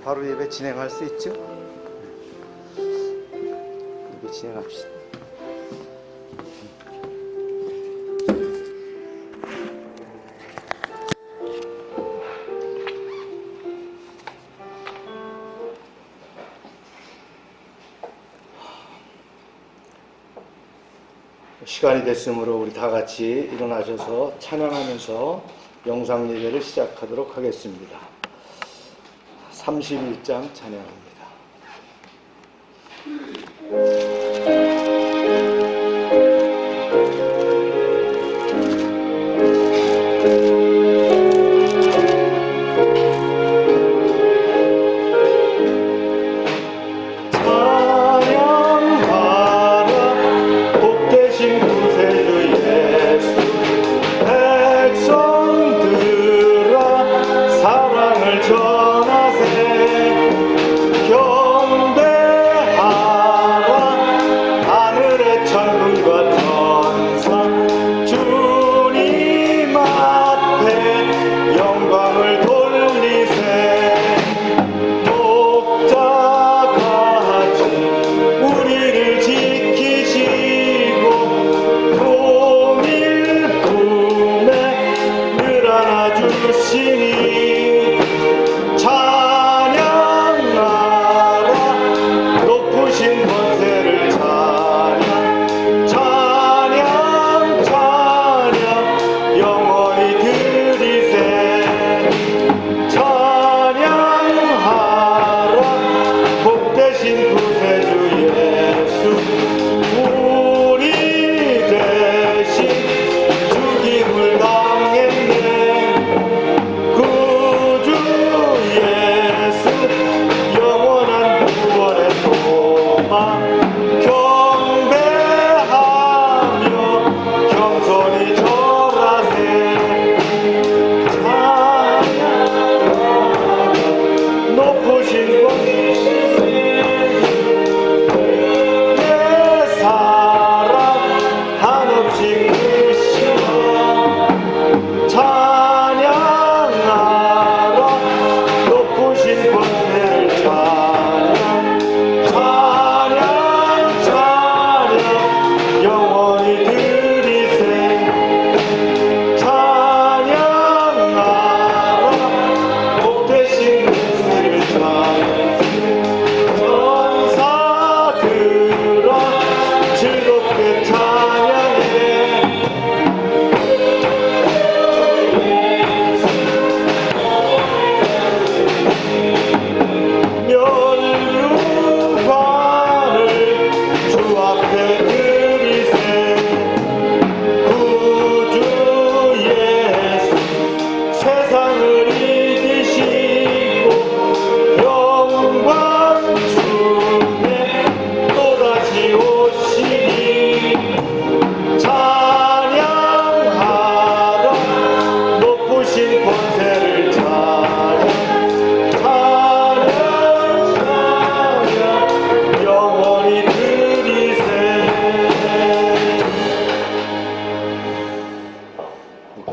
바로 예배 진행할 수 있죠? 예배 진행합시다. 시간이 됐으므로 우리 다 같이 일어나셔서 찬양하면서 영상 예배를 시작하도록 하겠습니다. 31장 찬양합니다.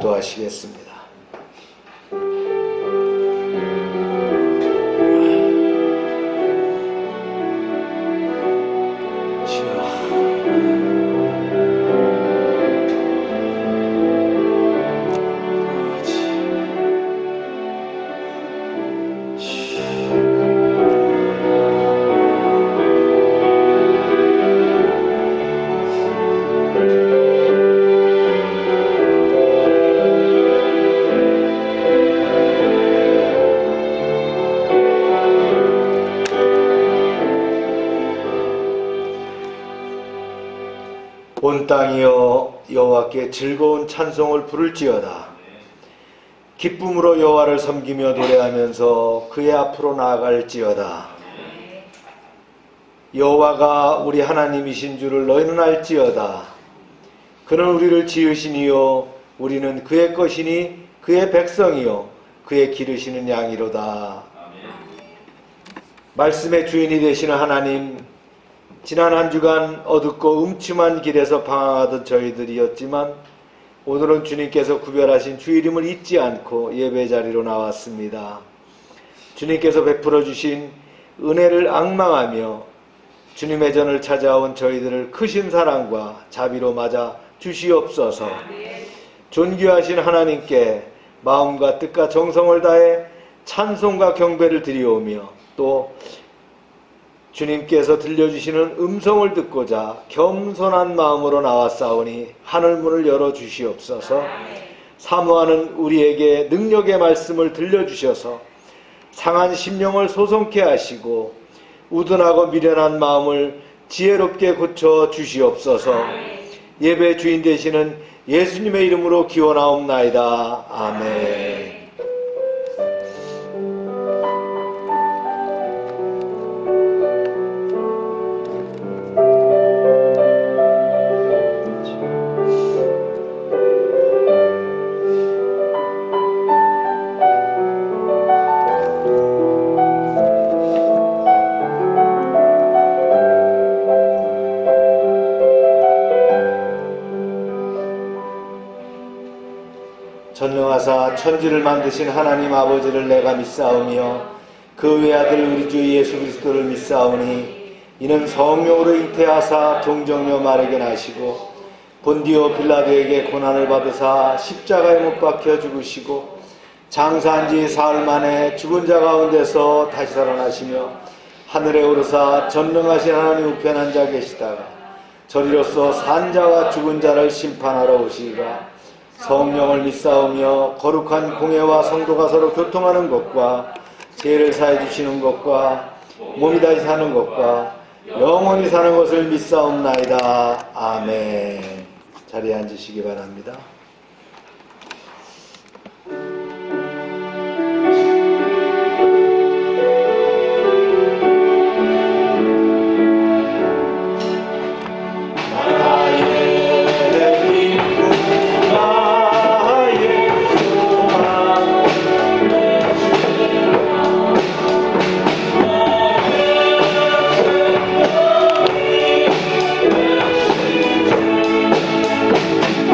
기도하시겠습니다. 온 땅이여 여호와께 즐거운 찬송을 부를지어다. 기쁨으로 여호와를 섬기며 노래하면서 그의 앞으로 나아갈지어다. 여호와가 우리 하나님이신 줄을 너희는 알지어다. 그는 우리를 지으시니요 우리는 그의 것이니 그의 백성이요 그의 기르시는 양이로다. 말씀의 주인이 되시는 하나님, 지난 한 주간 어둡고 음침한 길에서 방황하던 저희들이었지만 오늘은 주님께서 구별하신 주일임을 잊지 않고 예배 자리로 나왔습니다. 주님께서 베풀어 주신 은혜를 앙망하며 주님의 전을 찾아온 저희들을 크신 사랑과 자비로 맞아 주시옵소서. 존귀하신 하나님께 마음과 뜻과 정성을 다해 찬송과 경배를 드리오며 또 주님께서 들려주시는 음성을 듣고자 겸손한 마음으로 나왔사오니 하늘문을 열어주시옵소서. 사모하는 우리에게 능력의 말씀을 들려주셔서 상한 심령을 소송케 하시고 우둔하고 미련한 마음을 지혜롭게 고쳐 주시옵소서. 예배 주인 되시는 예수님의 이름으로 기원하옵나이다. 아멘. 전능하사 천지를 만드신 하나님 아버지를 내가 믿사오며 그 외아들 우리 주 예수 그리스도를 믿사오니 이는 성령으로 잉태하사 동정녀 마르게 나시고 본디오 빌라도에게 고난을 받으사 십자가에 못 박혀 죽으시고 장사한 지 사흘 만에 죽은 자 가운데서 다시 살아나시며 하늘에 오르사 전능하신 하나님 우편 앉아 계시다가 저리로서 산 자와 죽은 자를 심판하러 오시리라. 성령을 믿사오며 거룩한 공회와 성도가 서로 교통하는 것과 죄를 사해 주시는 것과 몸이 다시 사는 것과 영원히 사는 것을 믿사옵나이다. 아멘. 자리에 앉으시기 바랍니다.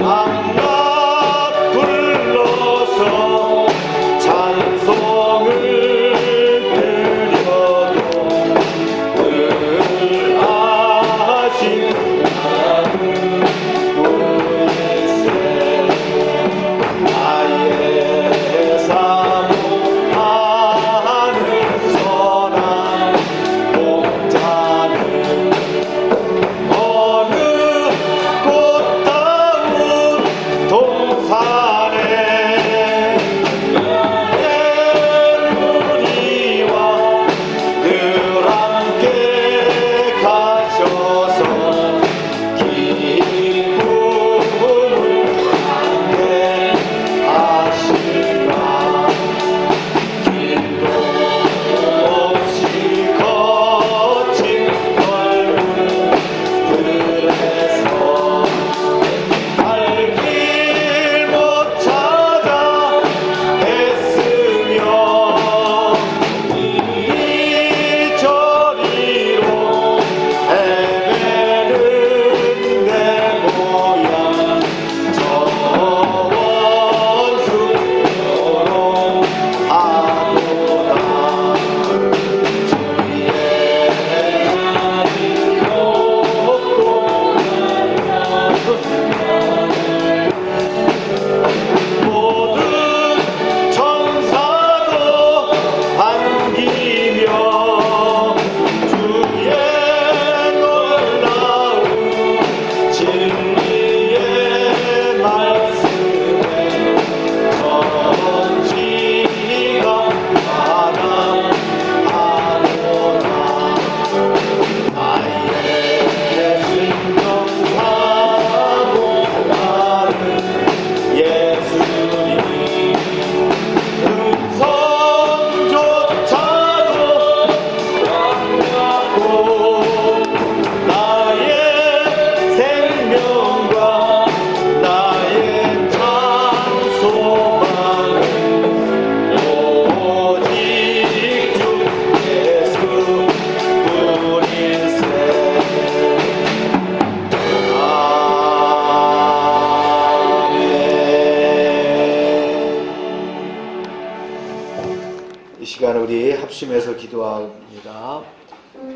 I'm 기도합니다.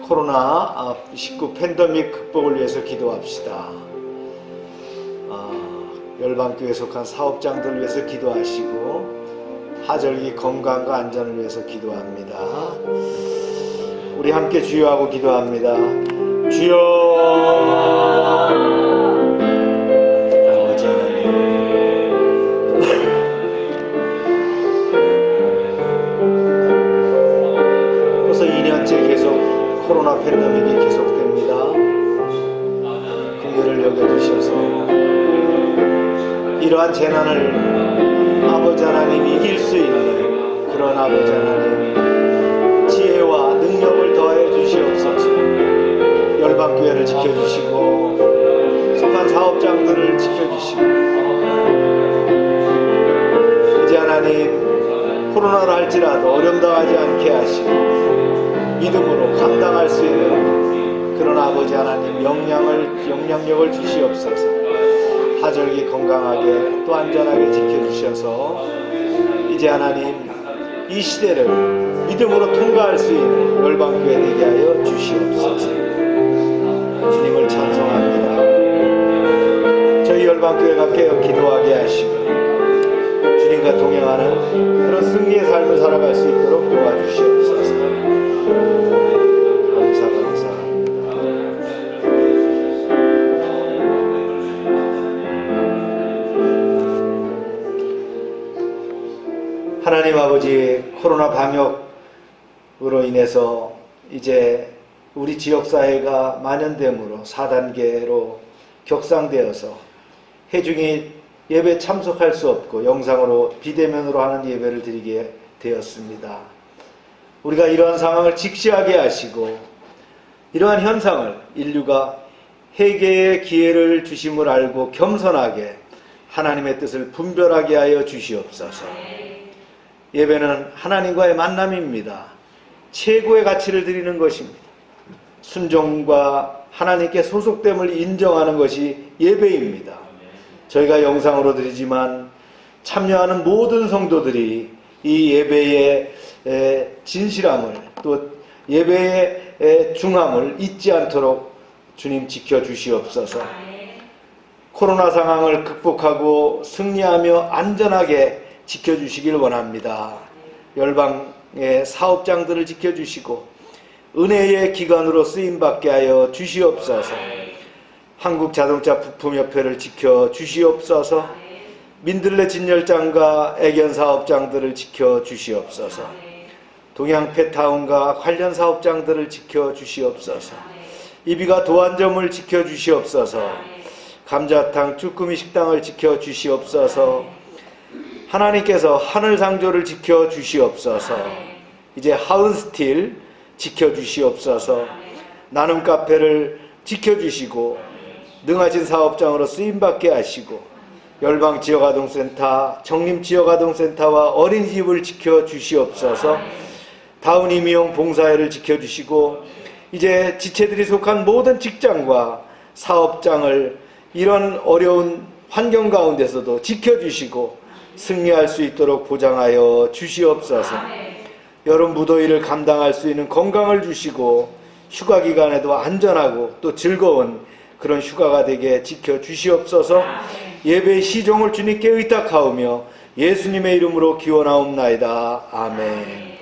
코로나19 팬데믹 극복을 위해서 기도합시다. 열방교회에 속한 사업장들을 위해서 기도하시고 하절기 건강과 안전을 위해서 기도합니다. 우리 함께 주여하고 기도합니다. 주여. 아버지 하나님, 벌써 2년째 계속 코로나 팬데믹이 계속됩니다. 긍휼을 여겨주셔서 이러한 재난을 아버지 하나님 이길 수 있는 그런 아버지 하나님 지혜와 능력을 더해 주시옵소서. 열방교회를 지켜주시고 속한 사업장들을 지켜주시고 이제 하나님 코로나를 할지라도 어려움당하지 않게 하시고 믿음으로 감당할 수 있는 그런 아버지 하나님 영향력을 주시옵소서. 하절기 건강하게 또 안전하게 지켜주셔서 이제 하나님 이 시대를 믿음으로 통과할 수 있는 열방교회 되게 하여 주시옵소서. 주님을 찬송합니다. 저희 열방교회가 깨어 기도하게 하시고 주님과 동행하는 그런 승리의 삶을 살아갈 수 있도록 도와주시옵소서. 감사합니다. 하나님 아버지, 코로나 방역으로 인해서 이제 우리 지역사회가 만연됨으로 4단계로 격상되어서 회중이 예배 참석할 수 없고 영상으로 비대면으로 하는 예배를 드리게 되었습니다. 우리가 이러한 상황을 직시하게 하시고 이러한 현상을 인류가 회개의 기회를 주심을 알고 겸손하게 하나님의 뜻을 분별하게 하여 주시옵소서. 예배는 하나님과의 만남입니다. 최고의 가치를 드리는 것입니다. 순종과 하나님께 소속됨을 인정하는 것이 예배입니다. 저희가 영상으로 드리지만 참여하는 모든 성도들이 이 예배의 진실함을 또 예배의 중함을 잊지 않도록 주님 지켜주시옵소서. 코로나 상황을 극복하고 승리하며 안전하게 지켜주시길 원합니다. 열방의 사업장들을 지켜주시고 은혜의 기관으로 쓰임받게 하여 주시옵소서. 한국자동차 부품협회를 지켜주시옵소서. 민들레 진열장과 애견 사업장들을 지켜주시옵소서. 동양페타운과 관련 사업장들을 지켜주시옵소서. 이비가 도안점을 지켜주시옵소서. 감자탕 쭈꾸미 식당을 지켜주시옵소서. 하나님께서 하늘상조를 지켜주시옵소서. 이제 하은스틸 지켜주시옵소서. 나눔카페를 지켜주시고 능하신 사업장으로 쓰임받게 하시고 열방지역아동센터, 정림지역아동센터와 어린이집을 지켜주시옵소서. 다운이 미용 봉사회를 지켜주시고 이제 지체들이 속한 모든 직장과 사업장을 이런 어려운 환경 가운데서도 지켜주시고 승리할 수 있도록 보장하여 주시옵소서. 여름 무더위를 감당할 수 있는 건강을 주시고 휴가 기간에도 안전하고 또 즐거운 그런 휴가가 되게 지켜주시옵소서. 예배의 시종을 주님께 의탁하오며 예수님의 이름으로 기원하옵나이다. 아멘.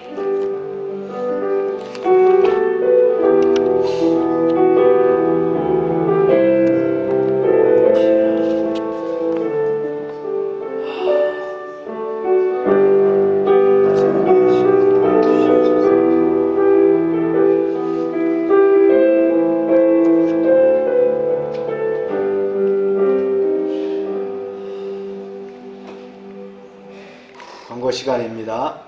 시간입니다.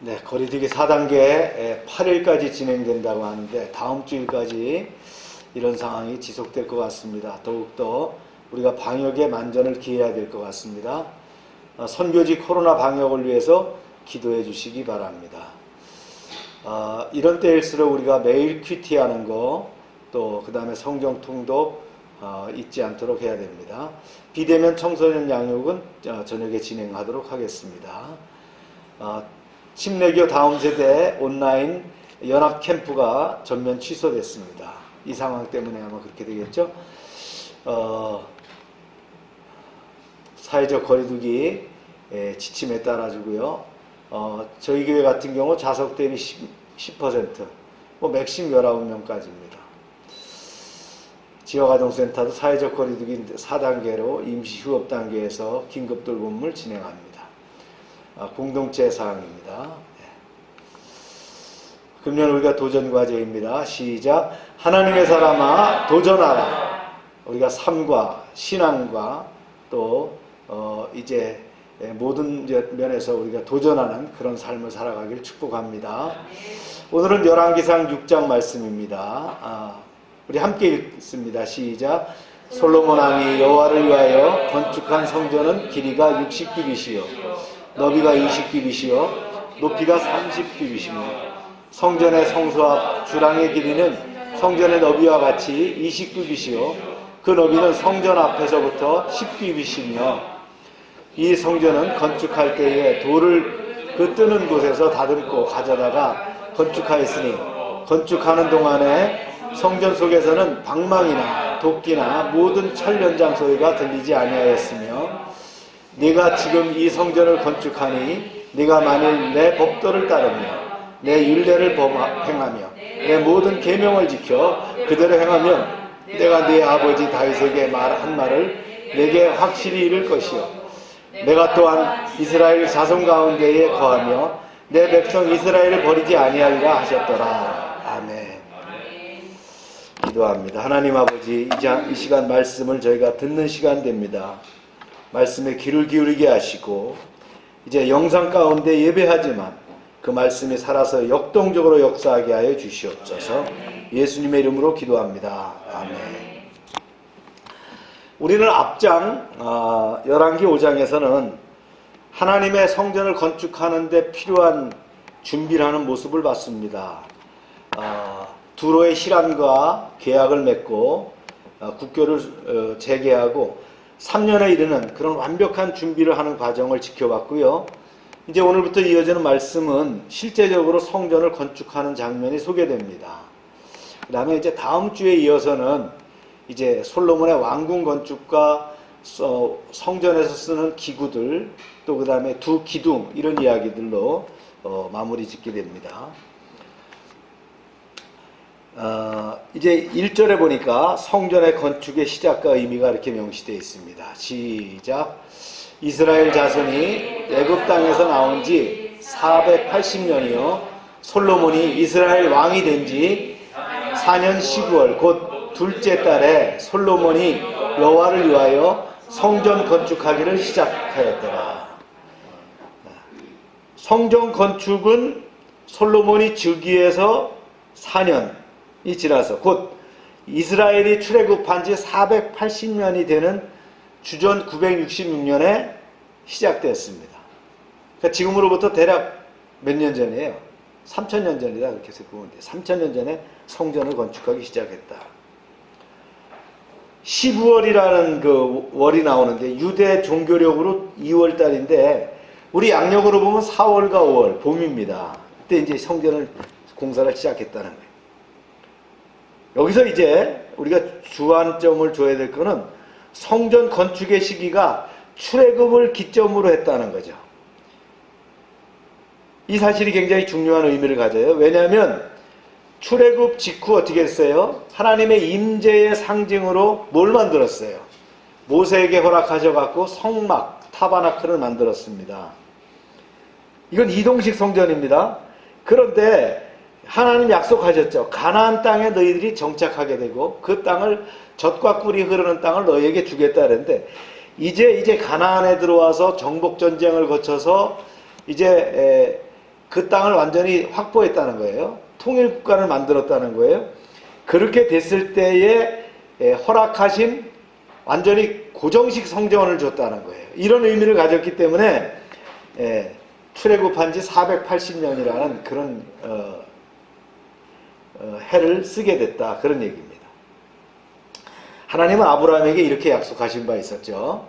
네, 거리두기 4단계 8일까지 진행된다고 하는데 다음 주일까지 이런 상황이 지속될 것 같습니다. 더욱더 우리가 방역에 만전을 기해야 될 것 같습니다. 선교지 코로나 방역을 위해서 기도해 주시기 바랍니다. 이런 때일수록 우리가 매일 큐티하는 거, 또 그 다음에 성경 통독 잊지 않도록 해야 됩니다. 비대면 청소년 양육은 저녁에 진행하도록 하겠습니다. 침례교 다음 세대 온라인 연합 캠프가 전면 취소됐습니다. 이 상황 때문에 아마 그렇게 되겠죠. 사회적 거리두기 지침에 따라주고요. 저희 교회 같은 경우 좌석 대비 10%, 맥심 19명까지입니다. 지역아동센터도 사회적 거리두기 4단계로 임시 휴업 단계에서 긴급 돌봄을 진행합니다. 공동체 사항입니다. 금년 우리가 도전 과제입니다. 시작. 하나님의 사람아 도전하라. 우리가 삶과 신앙과 또 이제 모든 면에서 우리가 도전하는 그런 삶을 살아가길 축복합니다. 오늘은 열왕기상 6장 말씀입니다. 우리 함께 읽습니다. 시작. 솔로몬 왕이 여호와를 위하여 건축한 성전은 길이가 60규빗이요 너비가 20규빗이요 높이가 30규빗이며 성전의 성소 앞 주랑의 길이는 성전의 너비와 같이 20규빗이요 그 너비는 성전 앞에서부터 10규빗이며 이 성전은 건축할 때에 돌을 그 뜨는 곳에서 다듬고 가져다가 건축하였으니 건축하는 동안에 성전 속에서는 방망이나 도끼나 모든 철 연장 소리가 들리지 아니하였으며 네가 지금 이 성전을 건축하니 네가 만일 내 법도를 따르며 내 율례를 행하며 내 모든 계명을 지켜 그대로 행하면 내가 네 아버지 다윗에게 말한 말을 내게 확실히 이룰 것이요 내가 또한 이스라엘 자손 가운데에 거하며 내 백성 이스라엘을 버리지 아니하리라 하셨더라. 아멘. 기도합니다. 하나님 아버지, 이 시간 말씀을 저희가 듣는 시간 됩니다. 말씀에 귀를 기울이게 하시고 이제 영상 가운데 예배하지만 그 말씀이 살아서 역동적으로 역사하게 하여 주시옵소서. 예수님의 이름으로 기도합니다. 아멘. 우리는 앞장 열왕기 5장에서는 하나님의 성전을 건축하는 데 필요한 준비를 하는 모습을 봤습니다. 두로의 히람과 계약을 맺고 국교를 재개하고 3년에 이르는 그런 완벽한 준비를 하는 과정을 지켜봤고요. 이제 오늘부터 이어지는 말씀은 실제적으로 성전을 건축하는 장면이 소개됩니다. 그 다음에 이제 다음 주에 이어서는 이제 솔로몬의 왕궁 건축과 성전에서 쓰는 기구들, 또 그 다음에 두 기둥, 이런 이야기들로 마무리 짓게 됩니다. 이제 1절에 보니까 성전의 건축의 시작과 의미가 이렇게 명시되어 있습니다. 시작. 이스라엘 자손이 애굽 땅에서 나온 지 480년이요 솔로몬이 이스라엘 왕이 된 지 4년 12월 곧 둘째 달에 솔로몬이 여호와를 위하여 성전 건축하기를 시작하였더라. 성전 건축은 솔로몬이 즉위해서 4년이 지나서 곧 이스라엘이 출애굽한 지 480년이 되는 주전 966년에 시작되었습니다. 그러니까 지금으로부터 대략 몇 년 전이에요? 3000년 전이다 그렇게 해서 보면 돼요. 3000년 전에 성전을 건축하기 시작했다. 12월이라는 그 월이 나오는데 유대 종교력으로 2월달인데 우리 양력으로 보면 4월과 5월 봄입니다. 그때 이제 성전을 공사를 시작했다는 거예요. 여기서 이제 우리가 주안점을 줘야 될 거는 성전 건축의 시기가 출애굽을 기점으로 했다는 거죠. 이 사실이 굉장히 중요한 의미를 가져요. 왜냐하면 출애굽 직후 어떻게 했어요? 하나님의 임재의 상징으로 뭘 만들었어요? 모세에게 허락하셔갖고 성막, 타바나클을 만들었습니다. 이건 이동식 성전입니다. 그런데 하나님 약속하셨죠. 가나안 땅에 너희들이 정착하게 되고 그 땅을 젖과 꿀이 흐르는 땅을 너희에게 주겠다 그랬는데 이제 가나안에 들어와서 정복 전쟁을 거쳐서 이제 그 땅을 완전히 확보했다는 거예요. 통일 국가를 만들었다는 거예요. 그렇게 됐을 때에 허락하신 완전히 고정식 성전을 줬다는 거예요. 이런 의미를 가졌기 때문에 출애굽한 지 480년이라는 그런 해를 쓰게 됐다. 그런 얘기입니다. 하나님은 아브라함에게 이렇게 약속하신 바 있었죠.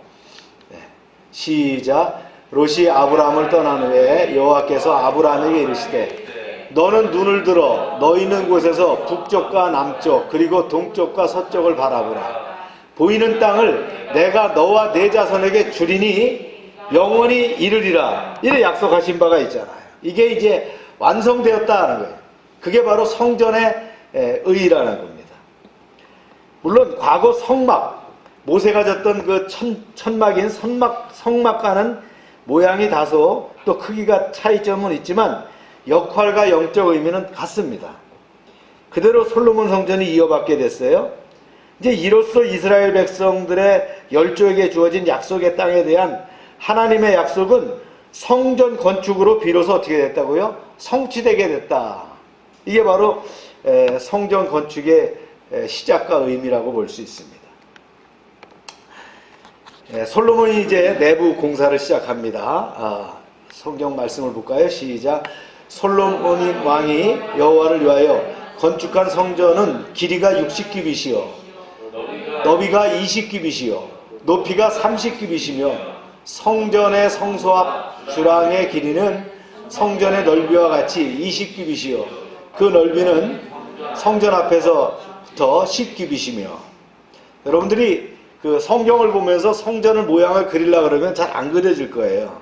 시작. 롯이 아브라함을 떠난 후에 여호와께서 아브라함에게 이르시되 너는 눈을 들어 너 있는 곳에서 북쪽과 남쪽 그리고 동쪽과 서쪽을 바라보라. 보이는 땅을 내가 너와 내 자손에게 주리니 영원히 이르리라. 이래 약속하신 바가 있잖아요. 이게 이제 완성되었다는 거예요. 그게 바로 성전의 의의라는 겁니다. 물론 과거 성막, 모세가 졌던 그 천막인 성막과는 모양이 다소 또 크기가 차이점은 있지만 역할과 영적 의미는 같습니다. 그대로 솔로몬 성전이 이어받게 됐어요. 이제 이로써 이스라엘 백성들의 열조에게 주어진 약속의 땅에 대한 하나님의 약속은 성전 건축으로 비로소 어떻게 됐다고요? 성취되게 됐다. 이게 바로 성전 건축의 시작과 의미라고 볼 수 있습니다. 솔로몬이 이제 내부 공사를 시작합니다. 성경 말씀을 볼까요? 시작. 솔로몬 왕이 여호와를 위하여 건축한 성전은 길이가 60규빗이요 너비가 20규빗이요 높이가 30규빗이며 성전의 성소 앞 주랑의 길이는 성전의 넓이와 같이 20규빗이요 그 넓이는 성전 앞에서부터 10규빗이며. 여러분들이 그 성경을 보면서 성전을 모양을 그리려고 그러면 잘 안 그려질 거예요.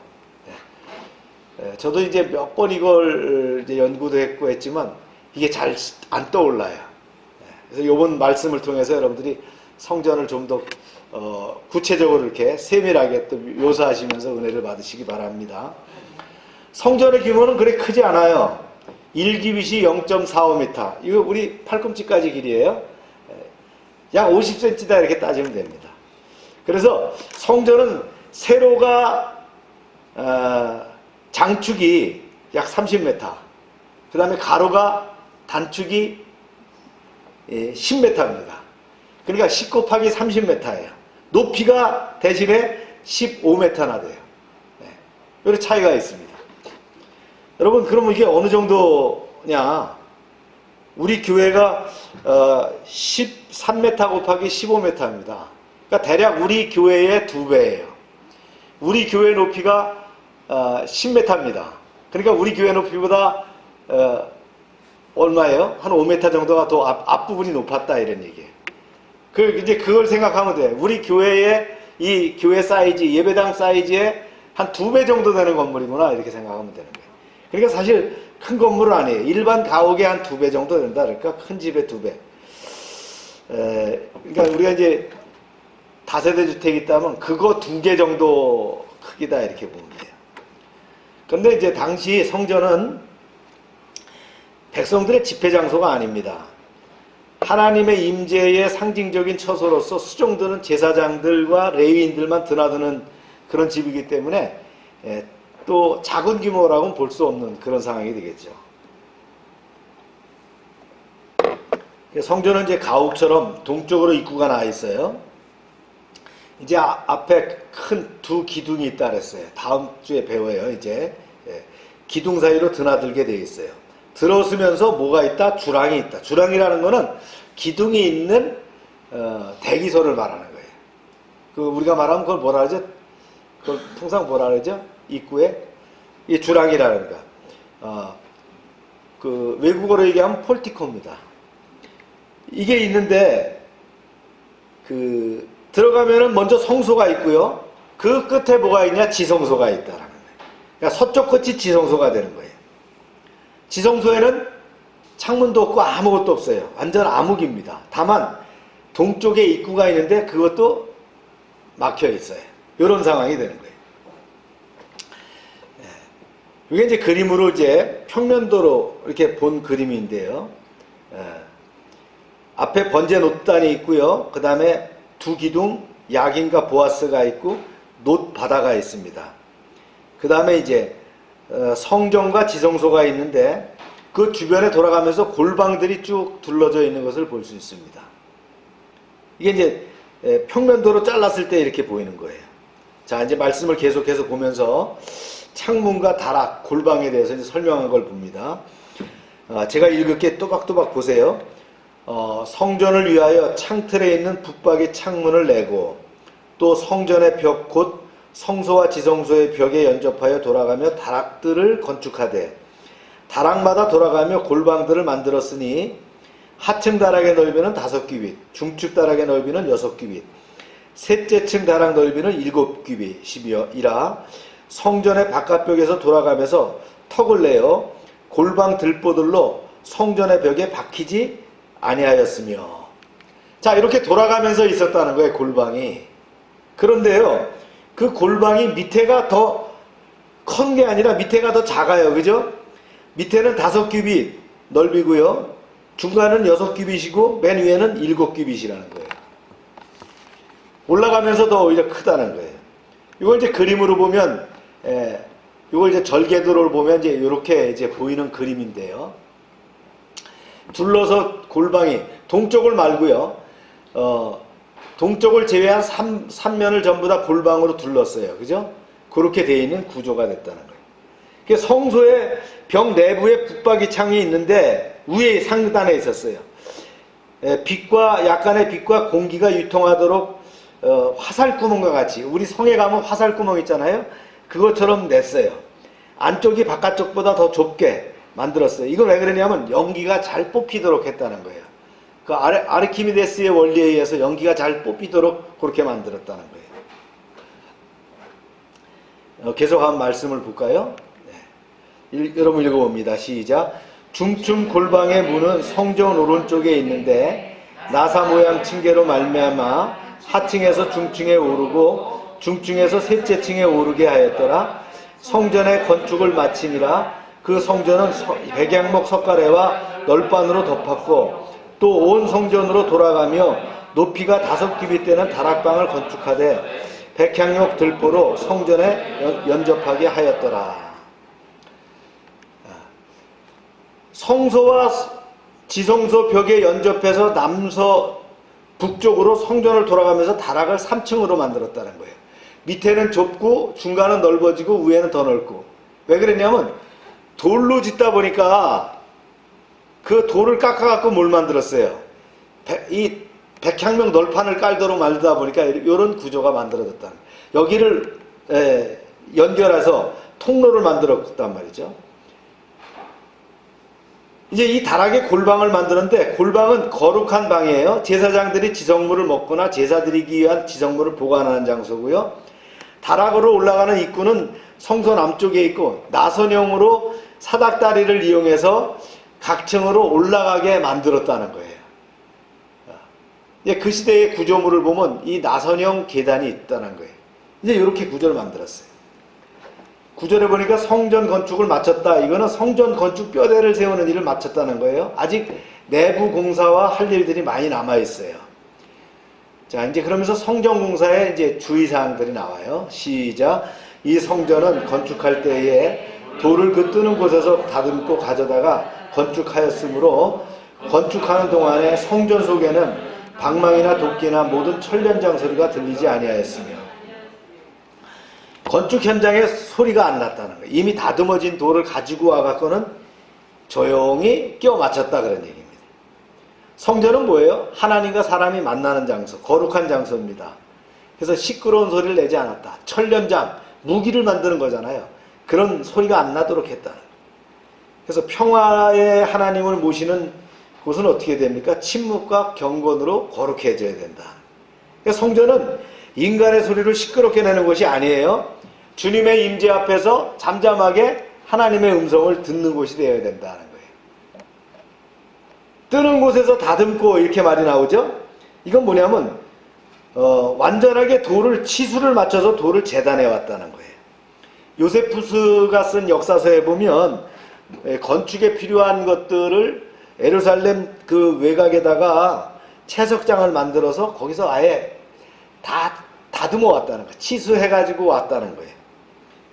저도 이제 몇 번 이걸 이제 연구도 했고 했지만 이게 잘 안 떠올라요. 그래서 이번 말씀을 통해서 여러분들이 성전을 좀 더 구체적으로 이렇게 세밀하게 또 묘사하시면서 은혜를 받으시기 바랍니다. 성전의 규모는 그렇게 크지 않아요. 1규빗이 0.45m. 이거 우리 팔꿈치까지 길이에요. 약 50cm다 이렇게 따지면 됩니다. 그래서 성전은 세로가 장축이 약 30m, 그 다음에 가로가 단축이 10m입니다. 그러니까 10 곱하기 30m예요. 높이가 대신에 15m나 돼요. 이런 차이가 있습니다. 여러분, 그러면 이게 어느 정도냐? 우리 교회가 13m 곱하기 15m입니다. 그러니까 대략 우리 교회의 2배예요. 우리 교회 높이가 10m입니다. 그러니까 우리 교회 높이보다 얼마예요? 한 5m 정도가 더 앞부분이 높았다 이런 얘기예요. 이제 그걸 생각하면 돼. 우리 교회의 이 교회 사이즈, 예배당 사이즈의 한 2배 정도 되는 건물이구나 이렇게 생각하면 되는 거예요. 그러니까 사실 큰 건물은 아니에요. 일반 가옥의 한 2배 정도 된다. 그러니까 큰 집의 2배. 그러니까 우리가 이제 다세대 주택이 있다면 그거 2개 정도 크기다 이렇게 보면 돼요. 그런데 이제 당시 성전은 백성들의 집회 장소가 아닙니다. 하나님의 임재의 상징적인 처소로서 수종드는 제사장들과 레위인들만 드나드는 그런 집이기 때문에 또 작은 규모라고는 볼 수 없는 그런 상황이 되겠죠. 성전은 이제 가옥처럼 동쪽으로 입구가 나와 있어요. 이제 앞에 큰 2 기둥이 있다 그랬어요. 다음 주에 배워요. 이제 기둥 사이로 드나들게 되어 있어요. 들어서면서 뭐가 있다? 주랑이 있다. 주랑이라는 거는 기둥이 있는 대기소를 말하는 거예요. 그 우리가 말하면 그걸 뭐라 하죠? 그걸 통상 뭐라 그러죠? 입구에 이 주랑이라는 거. 그 외국어로 얘기하면 폴티코입니다. 이게 있는데 그 들어가면은 먼저 성소가 있고요. 그 끝에 뭐가 있냐? 지성소가 있다라는 거예요. 그러니까 서쪽 끝이 지성소가 되는 거예요. 지성소에는 창문도 없고 아무것도 없어요. 완전 암흑입니다. 다만 동쪽에 입구가 있는데 그것도 막혀 있어요. 이런 상황이 되는 거예요. 이게 이제 그림으로 이제 평면도로 이렇게 본 그림인데요. 앞에 번제 놋단이 있고요. 그 다음에 2 기둥, 야긴과 보아스가 있고 놋 바다가 있습니다. 그 다음에 이제 성전과 지성소가 있는데 그 주변에 돌아가면서 골방들이 쭉 둘러져 있는 것을 볼 수 있습니다. 이게 이제 평면도로 잘랐을 때 이렇게 보이는 거예요. 자, 이제 말씀을 계속해서 보면서 창문과 다락, 골방에 대해서 이제 설명한 걸 봅니다. 제가 읽을게 또박또박 보세요. 성전을 위하여 창틀에 있는 붙박이 창문을 내고 또 성전의 벽 곧 성소와 지성소의 벽에 연접하여 돌아가며 다락들을 건축하되 다락마다 돌아가며 골방들을 만들었으니 하층 다락의 넓이는 5규빗, 중축 다락의 넓이는 6규빗, 셋째 층 다락 넓이는 7규빗이라 성전의 바깥벽에서 돌아가면서 턱을 내어 골방 들보들로 성전의 벽에 박히지 아니하였으며. 자, 이렇게 돌아가면서 있었다는 거예요, 골방이. 그런데요, 그 골방이 밑에가 더 큰 게 아니라 밑에가 더 작아요. 그죠? 밑에는 5규빗 넓이고요. 중간은 6규빗이고 맨 위에는 7규빗이라는 거예요. 올라가면서 더 오히려 크다는 거예요. 이걸 이제 그림으로 보면, 이걸 이제 절개도를 보면 이제 이렇게 이제 보이는 그림인데요. 둘러서 골방이 동쪽을 말고요. 동쪽을 제외한 3면을 전부 다 골방으로 둘렀어요. 그죠? 그렇게 되어 있는 구조가 됐다는 거예요. 성소의 벽 내부에 붙박이 창이 있는데 위에 상단에 있었어요. 약간의 빛과 공기가 유통하도록 화살구멍과 같이, 우리 성에 가면 화살구멍 있잖아요. 그것처럼 냈어요. 안쪽이 바깥쪽보다 더 좁게 만들었어요. 이건 왜 그러냐면 연기가 잘 뽑히도록 했다는 거예요. 그 아르키미데스의 원리에 의해서 연기가 잘 뽑히도록 그렇게 만들었다는 거예요. 계속 한 말씀을 볼까요? 네. 여러분 읽어봅니다. 시작. 중층 골방의 문은 성전 오른쪽에 있는데 나사 모양 층계로 말미암아 하층에서 중층에 오르고 중층에서 셋째 층에 오르게 하였더라. 성전의 건축을 마치니라. 그 성전은 백양목 석가래와 널판으로 덮었고 또 온 성전으로 돌아가며 높이가 5규빗 되는 다락방을 건축하되 백향목 들보로 성전에 연접하게 하였더라. 성소와 지성소 벽에 연접해서 북쪽으로 성전을 돌아가면서 다락을 3층으로 만들었다는 거예요. 밑에는 좁고 중간은 넓어지고 위에는 더 넓고. 왜 그랬냐면 돌로 짓다 보니까 그 돌을 깎아갖고 뭘 만들었어요. 이 백향명 널판을 깔도록 말다 보니까 이런 구조가 만들어졌다. 여기를 연결해서 통로를 만들었단 말이죠. 이제 이 다락에 골방을 만드는데 골방은 거룩한 방이에요. 제사장들이 지성물을 먹거나 제사 드리기 위한 지성물을 보관하는 장소고요. 다락으로 올라가는 입구는 성소 남쪽에 있고 나선형으로 사닥다리를 이용해서 각 층으로 올라가게 만들었다는 거예요. 그 시대의 구조물을 보면 이 나선형 계단이 있다는 거예요. 이제 이렇게 구조를 만들었어요. 구조를 보니까 성전 건축을 마쳤다. 이거는 성전 건축 뼈대를 세우는 일을 마쳤다는 거예요. 아직 내부 공사와 할 일들이 많이 남아 있어요. 자, 이제 그러면서 성전 공사에 이제 주의사항들이 나와요. 시작. 이 성전은 건축할 때에 돌을 그 뜨는 곳에서 다듬고 가져다가 건축하였으므로 건축하는 동안에 성전 속에는 방망이나 도끼나 모든 천련장 소리가 들리지 아니하였으며 건축 현장에 소리가 안 났다는 거예요. 이미 다듬어진 돌을 가지고 와갖고는 조용히 끼워 맞췄다 그런 얘기입니다. 성전은 뭐예요? 하나님과 사람이 만나는 장소, 거룩한 장소입니다. 그래서 시끄러운 소리를 내지 않았다. 천련장, 무기를 만드는 거잖아요. 그런 소리가 안 나도록 했다. 그래서 평화의 하나님을 모시는 곳은 어떻게 됩니까? 침묵과 경건으로 거룩해져야 된다. 그러니까 성전은 인간의 소리를 시끄럽게 내는 것이 아니에요. 주님의 임재 앞에서 잠잠하게 하나님의 음성을 듣는 곳이 되어야 된다는 거예요. 뜨는 곳에서 다듬고 이렇게 말이 나오죠. 이건 뭐냐면 완전하게 치수를 맞춰서 돌을 재단해 왔다는 거예요. 요세푸스가 쓴 역사서에 보면 건축에 필요한 것들을 예루살렘 그 외곽에다가 채석장을 만들어서 거기서 아예 다 다듬어 왔다는 거예요. 치수해가지고 왔다는 거예요.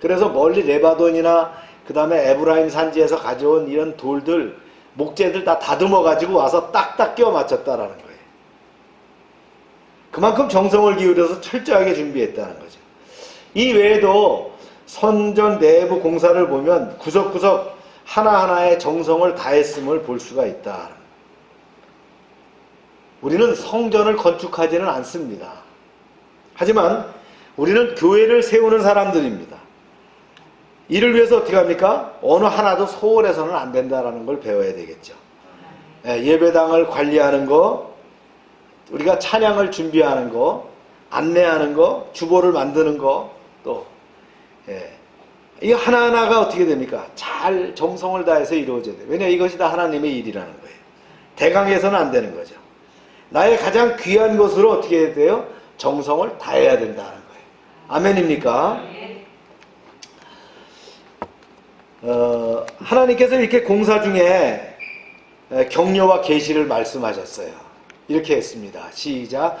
그래서 멀리 레바논이나 그 다음에 에브라임 산지에서 가져온 이런 돌들, 목재들 다 다듬어 가지고 와서 딱딱 끼워 맞췄다라는 거예요. 그만큼 정성을 기울여서 철저하게 준비했다는 거죠. 이 외에도 성전 내부 공사를 보면 구석구석 하나하나의 정성을 다했음을 볼 수가 있다. 우리는 성전을 건축하지는 않습니다. 하지만 우리는 교회를 세우는 사람들입니다. 이를 위해서 어떻게 합니까? 어느 하나도 소홀해서는 안 된다라는 걸 배워야 되겠죠. 예배당을 관리하는 거, 우리가 찬양을 준비하는 거, 안내하는 거, 주보를 만드는 거, 또 이 하나하나가 어떻게 됩니까? 잘 정성을 다해서 이루어져야 돼요. 왜냐, 이것이 다 하나님의 일이라는 거예요. 대강해서는 안 되는 거죠. 나의 가장 귀한 것으로 어떻게 해야 돼요? 정성을 다해야 된다는 거예요. 아멘입니까? 하나님께서 이렇게 공사 중에 격려와 계시를 말씀하셨어요. 이렇게 했습니다. 시작.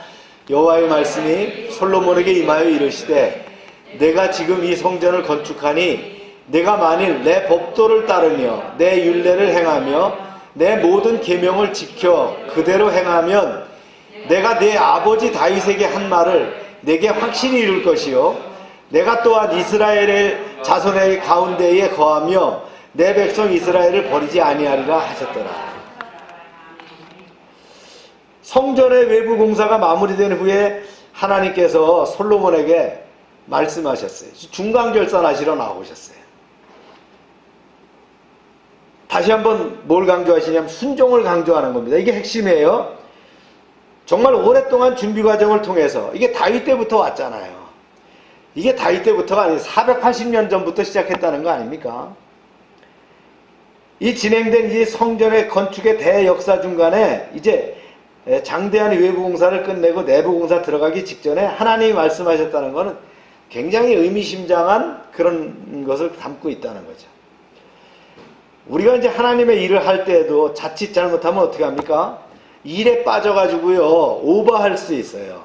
여호와의 말씀이 솔로몬에게 임하여 이르시되 내가 지금 이 성전을 건축하니 내가 만일 내 법도를 따르며 내 율례를 행하며 내 모든 계명을 지켜 그대로 행하면 내가 내 아버지 다윗에게 한 말을 내게 확실히 이룰 것이요 내가 또한 이스라엘의 자손의 가운데에 거하며 내 백성 이스라엘을 버리지 아니하리라 하셨더라. 성전의 외부 공사가 마무리된 후에 하나님께서 솔로몬에게 말씀하셨어요. 중간결산하시러 나오셨어요. 다시 한번 뭘 강조하시냐면 순종을 강조하는 겁니다. 이게 핵심이에요. 정말 오랫동안 준비 과정을 통해서, 이게 다윗 때부터 왔잖아요. 이게 다윗 때부터가 아니에요. 480년 전부터 시작했다는 거 아닙니까? 이 진행된 이 성전의 건축의 대역사 중간에 이제 장대한 외부 공사를 끝내고 내부 공사 들어가기 직전에 하나님이 말씀하셨다는 것은 굉장히 의미심장한 그런 것을 담고 있다는 거죠. 우리가 이제 하나님의 일을 할 때에도 자칫 잘못하면 어떻게 합니까? 일에 빠져가지고요, 오버할 수 있어요.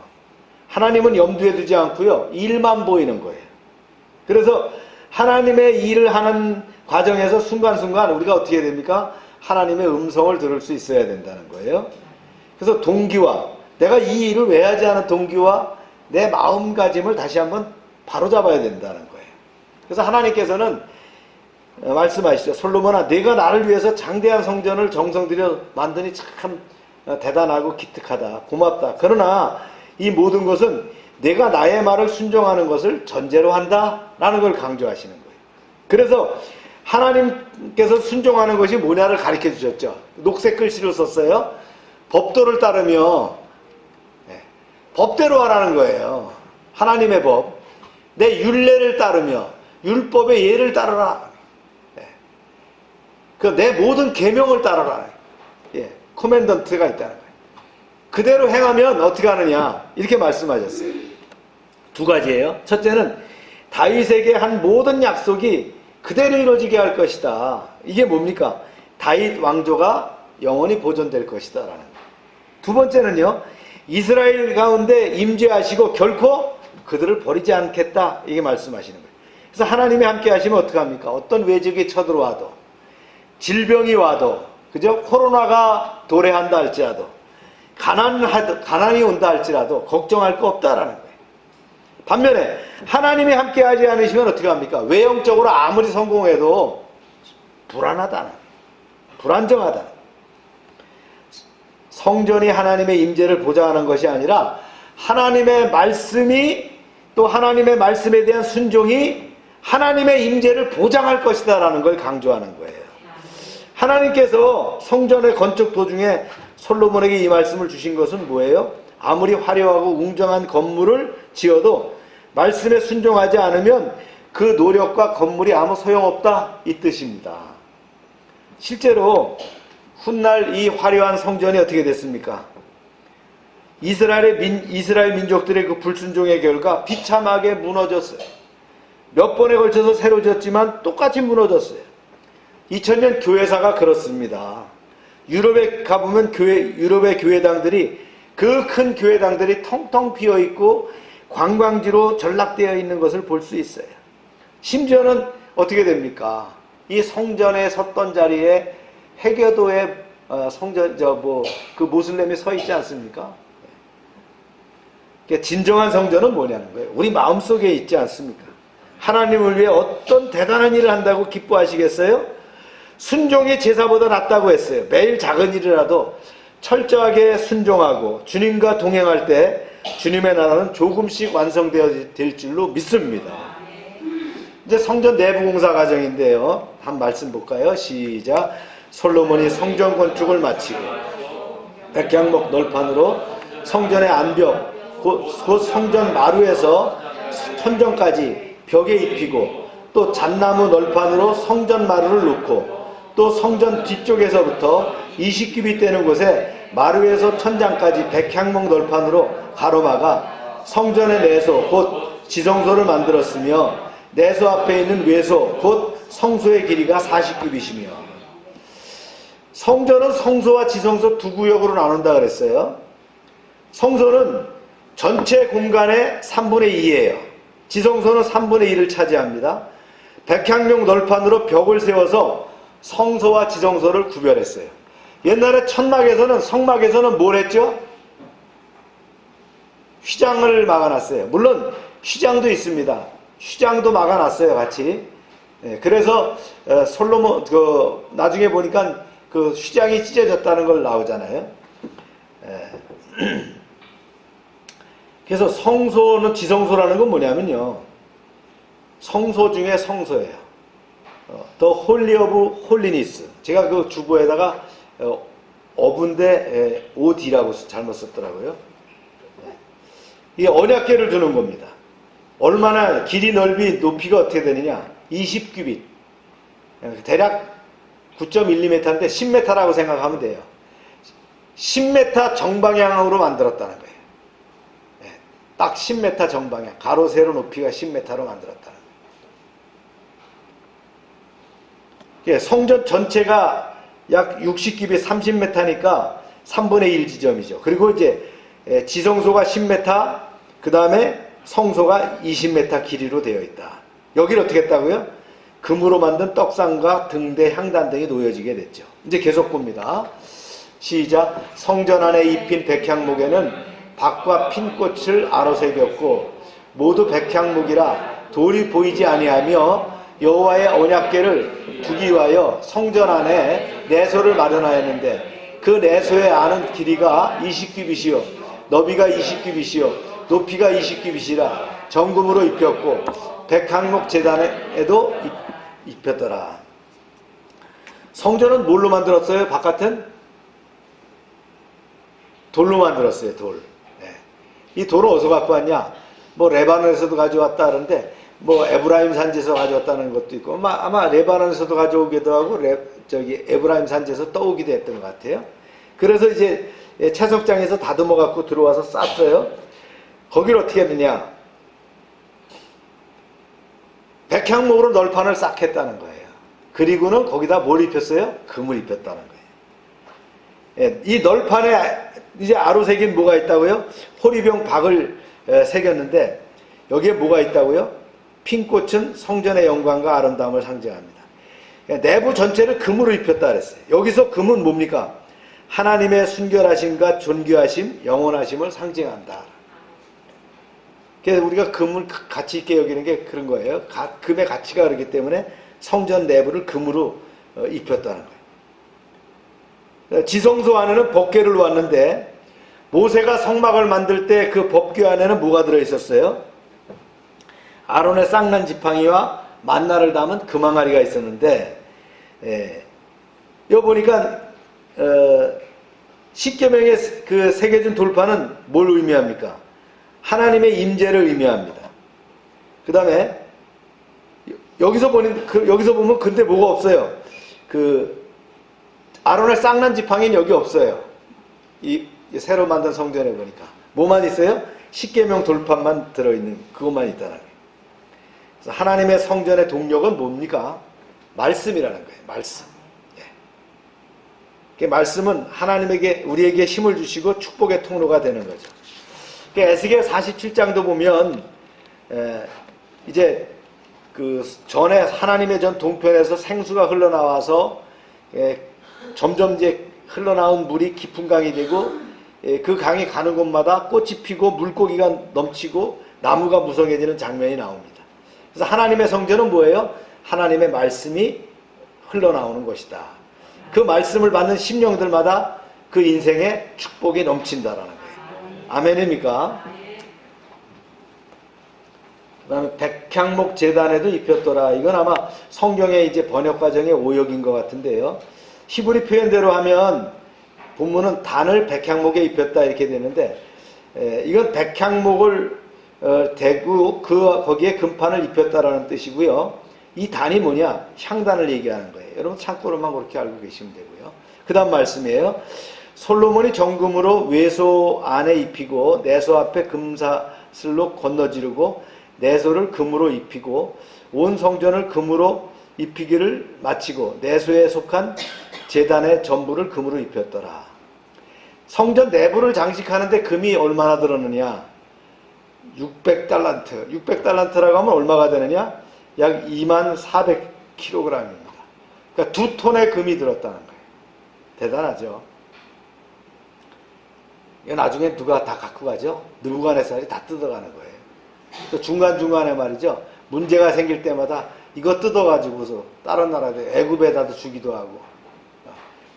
하나님은 염두에 두지 않고요, 일만 보이는 거예요. 그래서 하나님의 일을 하는 과정에서 순간순간 우리가 어떻게 됩니까? 하나님의 음성을 들을 수 있어야 된다는 거예요. 그래서 동기와, 내가 이 일을 왜 하지 않은 동기와 내 마음가짐을 다시 한번 바로잡아야 된다는 거예요. 그래서 하나님께서는 말씀하시죠. 솔로몬아, 네가 나를 위해서 장대한 성전을 정성 들여 만드니 참 대단하고 기특하다, 고맙다. 그러나 이 모든 것은 내가 나의 말을 순종하는 것을 전제로 한다라는 걸 강조하시는 거예요. 그래서 하나님께서 순종하는 것이 뭐냐를 가르쳐 주셨죠. 녹색 글씨로 썼어요. 법도를 따르며 법대로 하라는 거예요. 하나님의 법. 내 율례를 따르며 율법의 예를 따르라. 내 모든 계명을 따르라. 코맨던트가 있다는 거예요. 그대로 행하면 어떻게 하느냐, 이렇게 말씀하셨어요. 두 가지예요. 첫째는 다윗에게 한 모든 약속이 그대로 이루어지게 할 것이다. 이게 뭡니까? 다윗 왕조가 영원히 보존될 것이다 라는 거예요. 두 번째는요, 이스라엘 가운데 임재하시고 결코 그들을 버리지 않겠다, 이게 말씀하시는 거예요. 그래서 하나님이 함께 하시면 어떻게 합니까? 어떤 외적이 쳐들어와도, 질병이 와도, 그죠? 코로나가 도래한다 할지라도, 가난이 온다 할지라도 걱정할 거 없다라는 거예요. 반면에 하나님이 함께 하지 않으시면 어떻게 합니까? 외형적으로 아무리 성공해도 불안하다는, 불안정하다는. 성전이 하나님의 임재를 보장하는 것이 아니라 하나님의 말씀이, 또 하나님의 말씀에 대한 순종이 하나님의 임재를 보장할 것이다 라는 걸 강조하는 거예요. 하나님께서 성전의 건축 도중에 솔로몬에게 이 말씀을 주신 것은 뭐예요? 아무리 화려하고 웅장한 건물을 지어도 말씀에 순종하지 않으면 그 노력과 건물이 아무 소용없다, 이 뜻입니다. 실제로 훗날 이 화려한 성전이 어떻게 됐습니까? 이스라엘 민족들의 그 불순종의 결과 비참하게 무너졌어요. 몇 번에 걸쳐서 새로 지었지만 똑같이 무너졌어요. 2000년 교회사가 그렇습니다. 유럽에 가보면 유럽의 교회당들이, 그 큰 교회당들이 텅텅 비어있고 관광지로 전락되어 있는 것을 볼 수 있어요. 심지어는 어떻게 됩니까? 이 성전에 섰던 자리에 해교도의 그 모슬렘이 서 있지 않습니까? 진정한 성전은 뭐냐는 거예요. 우리 마음속에 있지 않습니까? 하나님을 위해 어떤 대단한 일을 한다고 기뻐하시겠어요? 순종이 제사보다 낫다고 했어요. 매일 작은 일이라도 철저하게 순종하고 주님과 동행할 때 주님의 나라는 조금씩 완성되어 될 줄로 믿습니다. 이제 성전 내부 공사 과정인데요. 한 말씀 볼까요? 시작. 솔로몬이 성전 건축을 마치고 백향목 널판으로 성전의 안벽 곧 성전 마루에서 천정까지 벽에 입히고 또 잣나무 널판으로 성전 마루를 놓고 또 성전 뒤쪽에서부터 20규빗 되는 곳에 마루에서 천장까지 백향목 널판으로 가로막아 성전의 내소 곧 지성소를 만들었으며 내소 앞에 있는 외소 곧 성소의 길이가 40규빗이며 성전은 성소와 지성소 두 구역으로 나눈다 그랬어요. 성소는 전체 공간의 3분의 2예요. 지성소는 3분의 1을 차지합니다. 백향목 널판으로 벽을 세워서 성소와 지성소를 구별했어요. 옛날에 성막에서는 뭘 했죠? 휘장을 막아놨어요. 물론 휘장도 있습니다. 휘장도 막아놨어요, 같이. 그래서 솔로몬 나중에 보니까 그 휘장이 찢어졌다는 걸 나오잖아요. 그래서 성소는 지성소라는 건 뭐냐면요, 성소 중에 성소예요. 더 홀리 오브 홀리니스. 제가 그 주보에다가 어분데 OD라고 잘못 썼더라고요. 이 언약궤를 두는 겁니다. 얼마나 길이, 넓이, 높이가 어떻게 되느냐? 20규빗. 대략 9.12m인데 10m라고 생각하면 돼요. 10m 정방향으로 만들었다는 거예요. 딱 10m 정방향. 가로, 세로 높이가 10m로 만들었다는 거예요. 성전 전체가 약 60규빗 30m니까 3분의 1 지점이죠. 그리고 이제 지성소가 10m, 그 다음에 성소가 20m 길이로 되어 있다. 여기를 어떻게 했다고요? 금으로 만든 떡상과 등대, 향단 등이 놓여지게 됐죠. 이제 계속 봅니다. 시작. 성전 안에 입힌 백향목에는 박과 핀꽃을 아로새겼고 모두 백향목이라 돌이 보이지 아니하며 여호와의 언약궤를 두기 위하여 성전 안에 내소를 마련하였는데 그 내소의 안은 길이가 20규빗이요 너비가 20규빗이요 높이가 20규빗이라 정금으로 입혔고 백향목 제단에도 입혔더라. 성전은 뭘로 만들었어요? 바깥은 돌로 만들었어요. 돌. 이 돌을 어디서 갖고 왔냐? 뭐 레바논에서도 가져왔다 하는데 뭐 에브라임 산지에서 가져왔다는 것도 있고 아마 레바논에서도 가져오기도 하고 에브라임 산지에서 떠오기도 했던 것 같아요. 그래서 이제 채석장에서 다듬어 갖고 들어와서 쌌어요. 거기를 어떻게 했느냐? 백향목으로 널판을 싹 했다는 거예요. 그리고는 거기다 뭘 입혔어요? 금을 입혔다는 거예요. 이 널판에 이제 아로새긴 뭐가 있다고요? 호리병 박을 새겼는데 여기에 뭐가 있다고요? 핀꽃은 성전의 영광과 아름다움을 상징합니다. 내부 전체를 금으로 입혔다 그랬어요. 여기서 금은 뭡니까? 하나님의 순결하심과 존귀하심, 영원하심을 상징한다. 그래서 우리가 금을 가치 있게 여기는 게 그런 거예요. 금의 가치가 그렇기 때문에 성전 내부를 금으로 입혔다는 거예요. 지성소 안에는 법궤를 놓았는데 모세가 성막을 만들 때 그 법궤 안에는 뭐가 들어있었어요? 아론의 쌍난 지팡이와 만나를 담은 금항아리가 있었는데 여기 보니까 십계명에 그 새겨진 돌판은 뭘 의미합니까? 하나님의 임재를 의미합니다. 그 다음에 여기서 보면 근데 뭐가 없어요? 그 아론의 쌍난 지팡이는 여기 없어요. 이 새로 만든 성전에 보니까 뭐만 있어요? 십계명 돌판만 들어있는 그것만 있다는 거예요. 그래서 하나님의 성전의 동력은 뭡니까? 말씀이라는 거예요. 말씀. 말씀은 하나님에게 우리에게 힘을 주시고 축복의 통로가 되는 거죠. 에스겔 47장도 보면 이제 그 전에 하나님의 전 동편에서 생수가 흘러나와서 점점 이제 흘러나온 물이 깊은 강이 되고 그 강이 가는 곳마다 꽃이 피고 물고기가 넘치고 나무가 무성해지는 장면이 나옵니다. 그래서 하나님의 성전은 뭐예요? 하나님의 말씀이 흘러나오는 것이다. 그 말씀을 받는 심령들마다 그 인생에 축복이 넘친다라는 거예요. 아멘입니까? 그다음에 백향목 제단에도 입혔더라. 이건 아마 성경의 이제 번역 과정의 오역인 것 같은데요. 히브리 표현대로 하면 본문은 단을 백향목에 입혔다 이렇게 되는데, 이건 백향목을 대고 거기에 금판을 입혔다라는 뜻이고요. 이 단이 뭐냐? 향단을 얘기하는 거예요. 여러분 참고로만 그렇게 알고 계시면 되고요. 그 다음 말씀이에요. 솔로몬이 정금으로 외소 안에 입히고 내소 앞에 금사슬로 건너지르고 내소를 금으로 입히고 온 성전을 금으로 입히기를 마치고 내소에 속한 제단의 전부를 금으로 입혔더라. 성전 내부를 장식하는데 금이 얼마나 들었느냐? 600달란트. 600달란트라고 하면 얼마가 되느냐? 약 2400kg입니다. 그러니까 2톤의 금이 들었다는 거예요. 대단하죠? 이거 나중에 누가 다 갖고 가죠? 느부갓네살이 다 뜯어가는 거예요. 또 중간중간에 말이죠. 문제가 생길 때마다 이거 뜯어가지고서 다른 나라들 애굽에다도 주기도 하고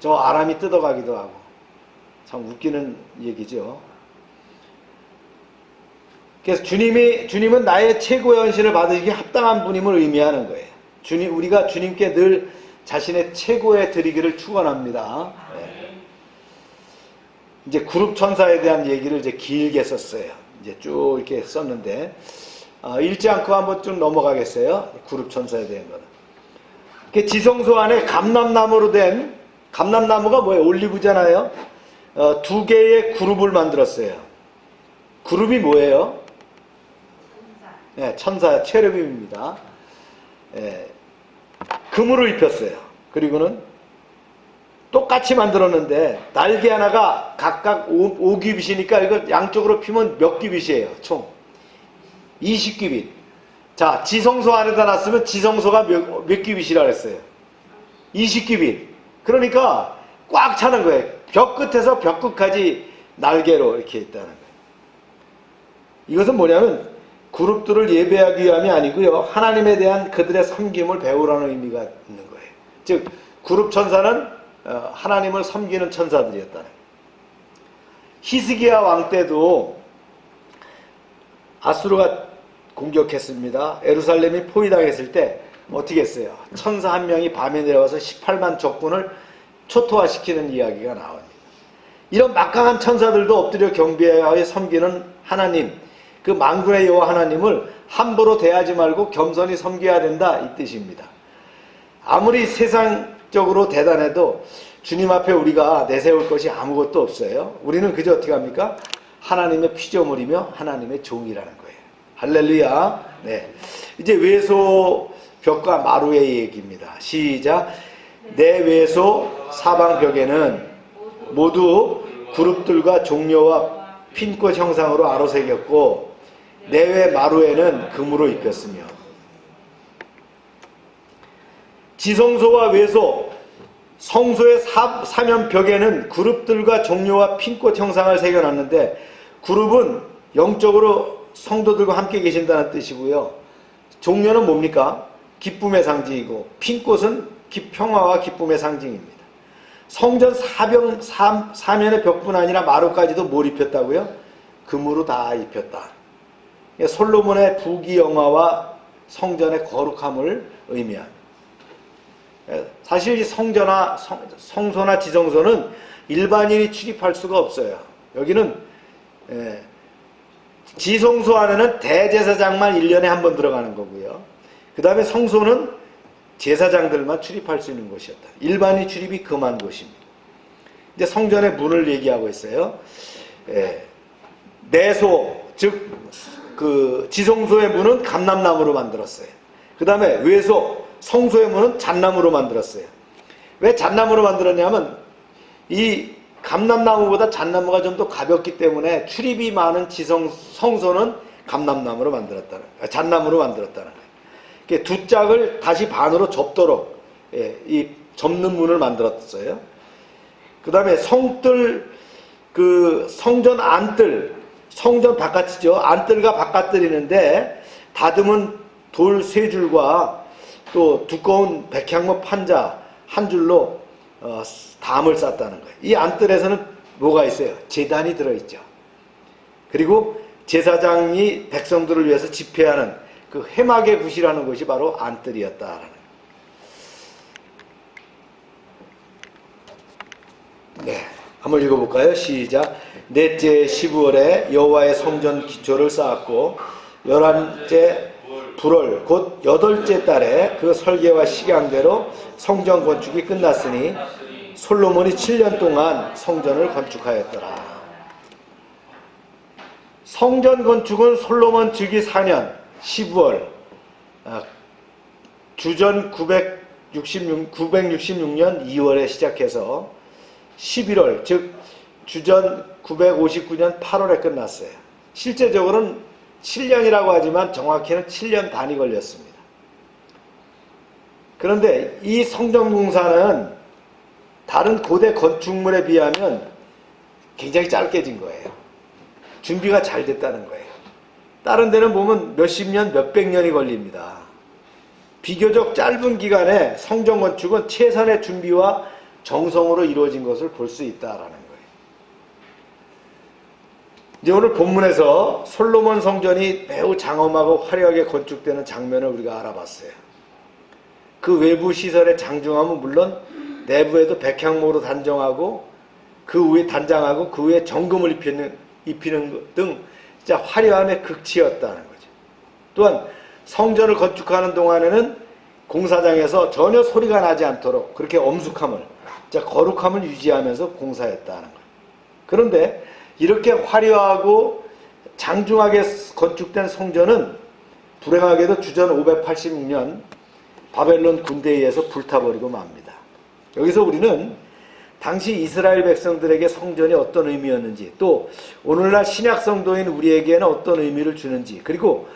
저 아람이 뜯어가기도 하고 참 웃기는 얘기죠. 그래서 주님은 나의 최고의 헌신을 받으시기에 합당한 분임을 의미하는 거예요. 우리가 주님께 늘 자신의 최고의 드리기를 축원합니다. 네. 이제 그룹 천사에 대한 얘기를 이제 길게 썼어요. 이제 쭉 이렇게 썼는데 읽지 않고 한번 좀 넘어가겠어요. 그룹 천사에 대한 거는. 지성소 안에 감람나무로 된 감람나무가 뭐예요? 올리브잖아요. 2개의 그룹을 만들었어요. 그룹이 뭐예요? 네, 천사 체르빔입니다. 네, 금으로 입혔어요. 그리고는 똑같이 만들었는데 날개 하나가 각각 5규빗이니까 이거 양쪽으로 피면 몇 규빗이에요? 총 20규빗. 자, 지성소 안에다 놨으면 지성소가 몇 규빗이라 그랬어요? 20규빗. 그러니까 꽉 차는 거예요. 벽 끝에서 벽 끝까지 날개로 이렇게 있다는 거예요. 이것은 뭐냐면 그룹들을 예배하기 위함이 아니고요. 하나님에 대한 그들의 섬김을 배우라는 의미가 있는 거예요. 즉 그룹 천사는 하나님을 섬기는 천사들이었다는 거예요. 히스기야 왕 때도 아수르가 공격했습니다. 예루살렘이 포위당했을 때 어떻게 했어요? 천사 한 명이 밤에 내려와서 18만 적군을 초토화시키는 이야기가 나옵니다. 이런 막강한 천사들도 엎드려 경배하여 섬기는 하나님, 그 만군의 여호와 하나님을 함부로 대하지 말고 겸손히 섬겨야 된다 이 뜻입니다. 아무리 세상적으로 대단해도 주님 앞에 우리가 내세울 것이 아무것도 없어요. 우리는 그저 어떻게 합니까? 하나님의 피조물이며 하나님의 종이라는 거예요. 할렐루야. 네. 이제 외소 벽과 마루의 얘기입니다. 시작. 내 외소 사방 벽에는 모두 그룹들과 종려와 핀꽃 형상으로 아로새겼고 내외 마루에는 금으로 입혔으며 지성소와 외소 성소의 사면 벽에는 그룹들과 종려와 핀꽃 형상을 새겨놨는데 그룹은 영적으로 성도들과 함께 계신다는 뜻이고요. 종려는 뭡니까? 기쁨의 상징이고 핀꽃은 평화와 기쁨의 상징입니다. 성전 사면의 벽뿐 아니라 마루까지도 뭘 입혔다고요? 금으로 다 입혔다. 솔로몬의 부귀영화와 성전의 거룩함을 의미합니다. 사실 이 성소나 지성소는 일반인이 출입할 수가 없어요. 여기는 지성소 안에는 대제사장만 1년에 한 번 들어가는 거고요. 그 다음에 성소는 제사장들만 출입할 수 있는 곳이었다. 일반인 출입이 금한 곳입니다. 이제 성전의 문을 얘기하고 있어요. 내소, 즉 그 지성소의 문은 감람나무로 만들었어요. 그 다음에 외소, 성소의 문은 잣나무로 만들었어요. 왜 잣나무로 만들었냐면 이 감람나무보다 잣나무가 좀 더 가볍기 때문에 출입이 많은 성소는 잣나무로 만들었다는 거예요. 두 짝을 다시 반으로 접도록 이 접는 문을 만들었어요. 그 다음에 성전 안뜰, 성전 바깥이죠. 안뜰과 바깥뜰이는데 다듬은 돌 3줄과 또 두꺼운 백향목 판자 한 줄로 담을 쌌다는 거예요. 이 안뜰에서는 뭐가 있어요? 제단이 들어있죠. 그리고 제사장이 백성들을 위해서 집회하는 그 해막의 굿이라는 것이 바로 안뜰이었다라는. 네, 한번 읽어볼까요? 시작. 넷째 12월에 여호와의 성전 기초를 쌓았고 11째 불월 곧 8째 달에 그 설계와 식양대로 성전 건축이 끝났으니 솔로몬이 7년 동안 성전을 건축하였더라. 성전 건축은 솔로몬 즉위 4년 12월 주전 966년 2월에 시작해서 11월 즉 주전 959년 8월에 끝났어요. 실제적으로는 7년이라고 하지만 정확히는 7년 반이 걸렸습니다. 그런데 이 성전 공사는 다른 고대 건축물에 비하면 굉장히 짧게 진 거예요. 준비가 잘 됐다는 거예요. 다른 데는 보면 몇십 년, 몇백 년이 걸립니다. 비교적 짧은 기간에 성전 건축은 최선의 준비와 정성으로 이루어진 것을 볼 수 있다라는 거예요. 이제 오늘 본문에서 솔로몬 성전이 매우 장엄하고 화려하게 건축되는 장면을 우리가 알아봤어요. 그 외부 시설의 장중함은 물론 내부에도 백향목으로 단장하고 그 위에 정금을 입히는 등 진짜 화려함의 극치였다는 거죠. 또한 성전을 건축하는 동안에는 공사장에서 전혀 소리가 나지 않도록 그렇게 엄숙함을, 진짜 거룩함을 유지하면서 공사했다는 거예요. 그런데 이렇게 화려하고 장중하게 건축된 성전은 불행하게도 주전 586년 바벨론 군대에 의해서 불타버리고 맙니다. 여기서 우리는 당시 이스라엘 백성들에게 성전이 어떤 의미였는지, 또 오늘날 신약 성도인 우리에게는 어떤 의미를 주는지, 그리고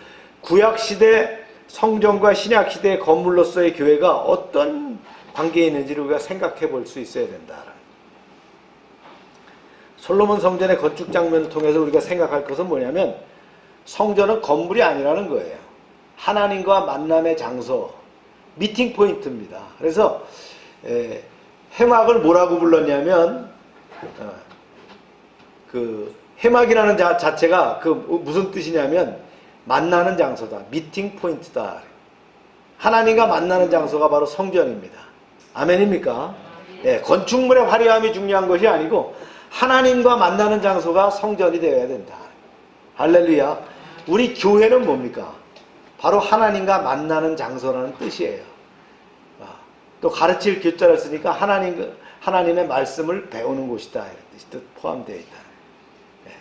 구약시대 성전과 신약시대의 건물로서의 교회가 어떤 관계에 있는지를 우리가 생각해 볼 수 있어야 된다. 솔로몬 성전의 건축 장면을 통해서 우리가 생각할 것은 뭐냐면 성전은 건물이 아니라는 거예요. 하나님과 만남의 장소, 미팅 포인트입니다. 그래서 해막을 뭐라고 불렀냐면 그 해막이라는 자체가 그 무슨 뜻이냐면 만나는 장소다, 미팅 포인트다. 하나님과 만나는 장소가 바로 성전입니다. 아멘입니까? 네, 건축물의 화려함이 중요한 것이 아니고 하나님과 만나는 장소가 성전이 되어야 된다. 할렐루야. 우리 교회는 뭡니까? 바로 하나님과 만나는 장소라는 뜻이에요. 또 가르칠 교자를 쓰니까 하나님의 말씀을 배우는 곳이다, 이런 뜻이 포함되어 있다. 네.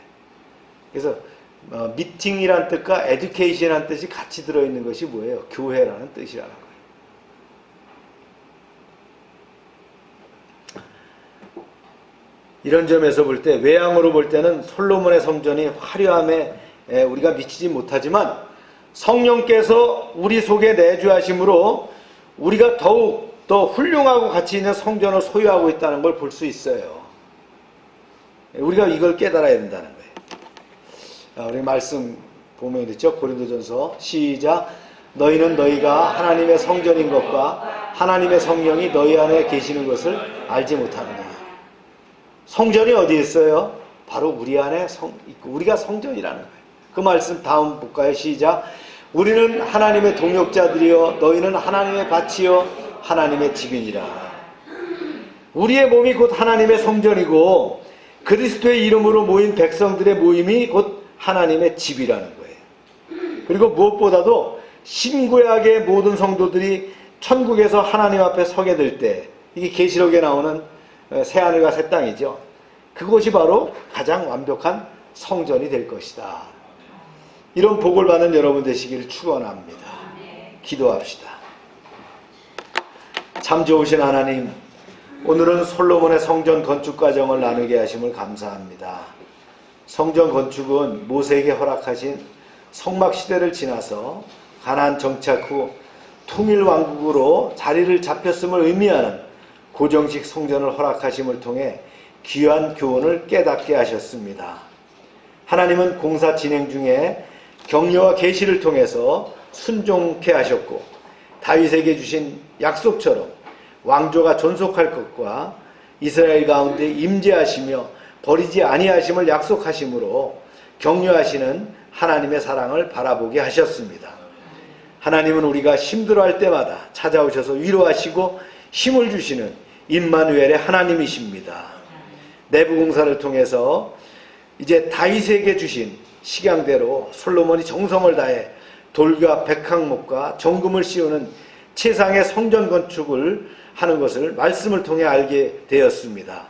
그래서 미팅이란 뜻과 에듀케이션이라는 뜻이 같이 들어있는 것이 뭐예요? 교회라는 뜻이라는 거예요. 이런 점에서 볼 때, 외양으로 볼 때는 솔로몬의 성전이 화려함에 우리가 미치지 못하지만 성령께서 우리 속에 내주하심으로 우리가 더욱 더 훌륭하고 가치 있는 성전을 소유하고 있다는 걸 볼 수 있어요. 우리가 이걸 깨달아야 된다는 거예요. 우리 말씀 보면 됐죠? 고린도전서 시작. 너희는 너희가 하나님의 성전인 것과 하나님의 성령이 너희 안에 계시는 것을 알지 못하느냐. 성전이 어디 있어요? 바로 우리 안에 있고 우리가 성전이라는 거예요. 그 말씀 다음 볼까요? 시작. 우리는 하나님의 동역자들이여 너희는 하나님의 밭이여 하나님의 집이니라. 우리의 몸이 곧 하나님의 성전이고 그리스도의 이름으로 모인 백성들의 모임이 곧 하나님의 집이라는 거예요. 그리고 무엇보다도 신구약의 모든 성도들이 천국에서 하나님 앞에 서게 될 때, 이게 계시록에 나오는 새하늘과 새 땅이죠. 그것이 바로 가장 완벽한 성전이 될 것이다. 이런 복을 받는 여러분 되시기를 축원합니다. 기도합시다. 참 좋으신 하나님, 오늘은 솔로몬의 성전 건축 과정을 나누게 하심을 감사합니다. 성전 건축은 모세에게 허락하신 성막 시대를 지나서 가나안 정착 후 통일 왕국으로 자리를 잡혔음을 의미하는 고정식 성전을 허락하심을 통해 귀한 교훈을 깨닫게 하셨습니다. 하나님은 공사 진행 중에 격려와 계시를 통해서 순종케 하셨고 다윗에게 주신 약속처럼 왕조가 존속할 것과 이스라엘 가운데 임재하시며 버리지 아니하심을 약속하심으로 격려하시는 하나님의 사랑을 바라보게 하셨습니다. 하나님은 우리가 힘들어할 때마다 찾아오셔서 위로하시고 힘을 주시는 임마누엘의 하나님이십니다. 내부공사를 통해서 이제 다윗에게 주신 식양대로 솔로몬이 정성을 다해 돌과 백항목과 정금을 씌우는 최상의 성전 건축을 하는 것을 말씀을 통해 알게 되었습니다.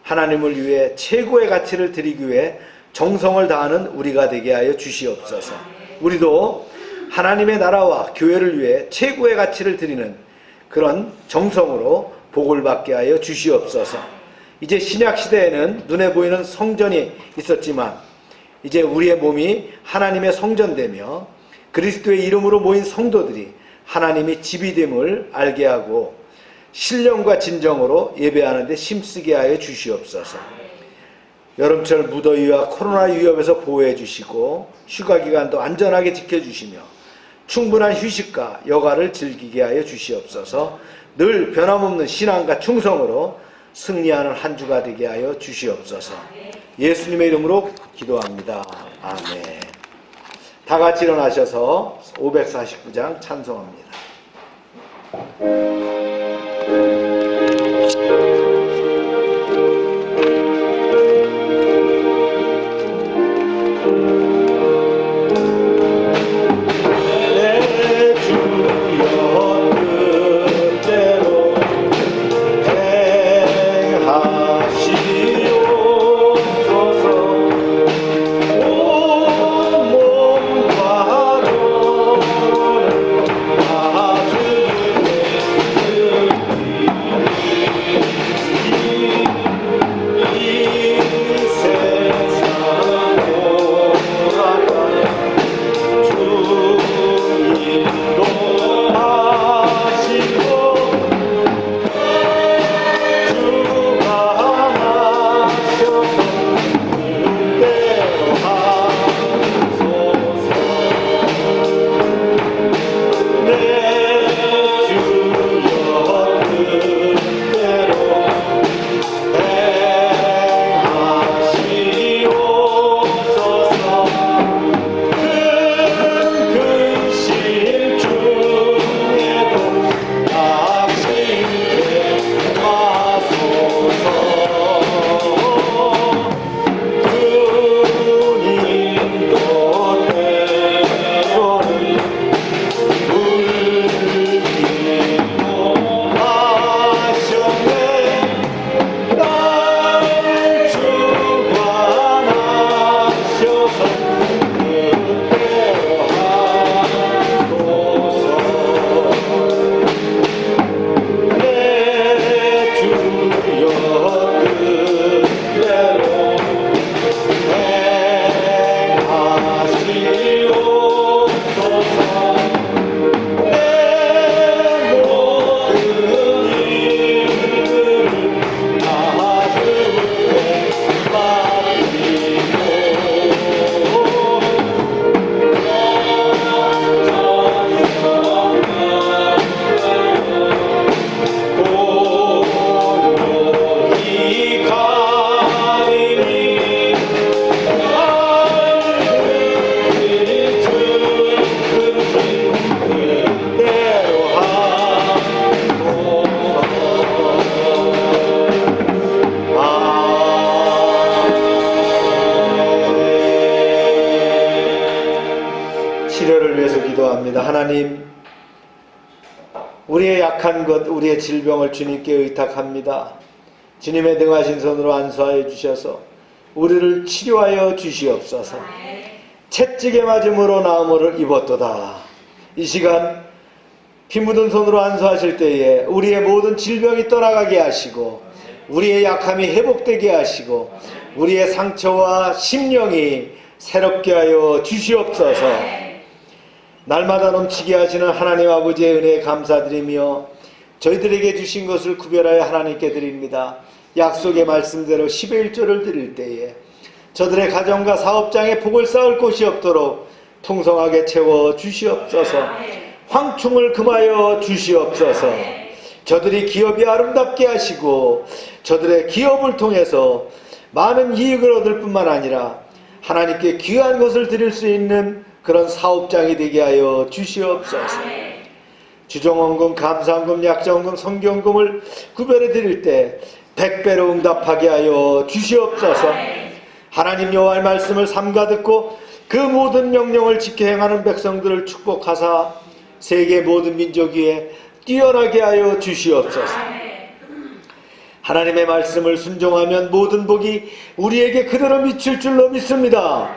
하나님을 위해 최고의 가치를 드리기 위해 정성을 다하는 우리가 되게 하여 주시옵소서. 우리도 하나님의 나라와 교회를 위해 최고의 가치를 드리는 그런 정성으로 복을 받게 하여 주시옵소서. 이제 신약 시대에는 눈에 보이는 성전이 있었지만 이제 우리의 몸이 하나님의 성전되며 그리스도의 이름으로 모인 성도들이 하나님의 집이 됨을 알게 하고 신령과 진정으로 예배하는 데 힘쓰게 하여 주시옵소서. 여름철 무더위와 코로나 위협에서 보호해 주시고 휴가 기간도 안전하게 지켜주시며 충분한 휴식과 여가를 즐기게 하여 주시옵소서. 늘 변함없는 신앙과 충성으로 승리하는 한 주가 되게 하여 주시옵소서. 예수님의 이름으로 기도합니다. 아멘. 다 같이 일어나셔서 549장 찬송합니다. 하나님, 우리의 약한 것, 우리의 질병을 주님께 의탁합니다. 주님의 능하신 손으로 안수하여 주셔서 우리를 치료하여 주시옵소서. 채찍에 맞음으로 나음을 입었도다. 이 시간 피 묻은 손으로 안수하실 때에 우리의 모든 질병이 떠나가게 하시고 우리의 약함이 회복되게 하시고 우리의 상처와 심령이 새롭게 하여 주시옵소서. 날마다 넘치게 하시는 하나님 아버지의 은혜에 감사드리며 저희들에게 주신 것을 구별하여 하나님께 드립니다. 약속의 말씀대로 10의 1조를 드릴 때에 저들의 가정과 사업장에 복을 쌓을 곳이 없도록 풍성하게 채워 주시옵소서. 황충을 금하여 주시옵소서. 저들이 기업이 아름답게 하시고 저들의 기업을 통해서 많은 이익을 얻을 뿐만 아니라 하나님께 귀한 것을 드릴 수 있는 그런 사업장이 되게 하여 주시옵소서. 주정원금, 감사원금, 약정원금, 성경금을 구별해 드릴 때 100배로 응답하게 하여 주시옵소서. 하나님 여호와의 말씀을 삼가 듣고 그 모든 명령을 지켜 행하는 백성들을 축복하사 세계 모든 민족 위에 뛰어나게 하여 주시옵소서. 하나님의 말씀을 순종하면 모든 복이 우리에게 그대로 미칠 줄로 믿습니다.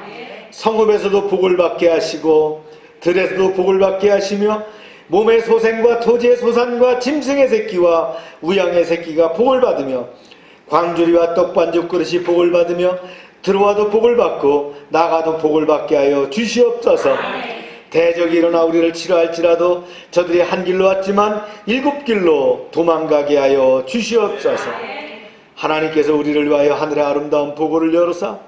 성읍에서도 복을 받게 하시고 들에서도 복을 받게 하시며 몸의 소생과 토지의 소산과 짐승의 새끼와 우양의 새끼가 복을 받으며 광주리와 떡반죽 그릇이 복을 받으며 들어와도 복을 받고 나가도 복을 받게 하여 주시옵소서. 대적이 일어나 우리를 치료할지라도 저들이 한 길로 왔지만 7길로 도망가게 하여 주시옵소서. 하나님께서 우리를 위하여 하늘의 아름다운 보고를 열어사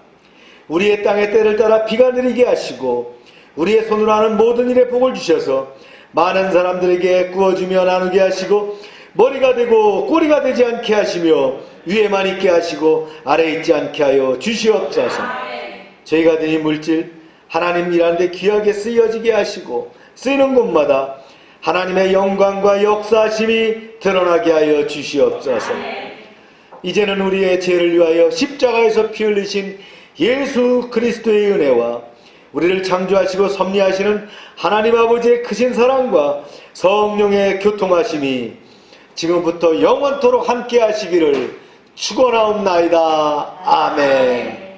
우리의 땅의 때를 따라 비가 내리게 하시고 우리의 손으로 하는 모든 일에 복을 주셔서 많은 사람들에게 구워주며 나누게 하시고 머리가 되고 꼬리가 되지 않게 하시며 위에만 있게 하시고 아래에 있지 않게 하여 주시옵소서. 저희가 드린 이 물질 하나님 일하는데 귀하게 쓰여지게 하시고 쓰이는 곳마다 하나님의 영광과 역사하심이 드러나게 하여 주시옵소서. 이제는 우리의 죄를 위하여 십자가에서 피 흘리신 예수 그리스도의 은혜와 우리를 창조하시고 섭리하시는 하나님 아버지의 크신 사랑과 성령의 교통하심이 지금부터 영원토록 함께 하시기를 축원하옵나이다. 아멘.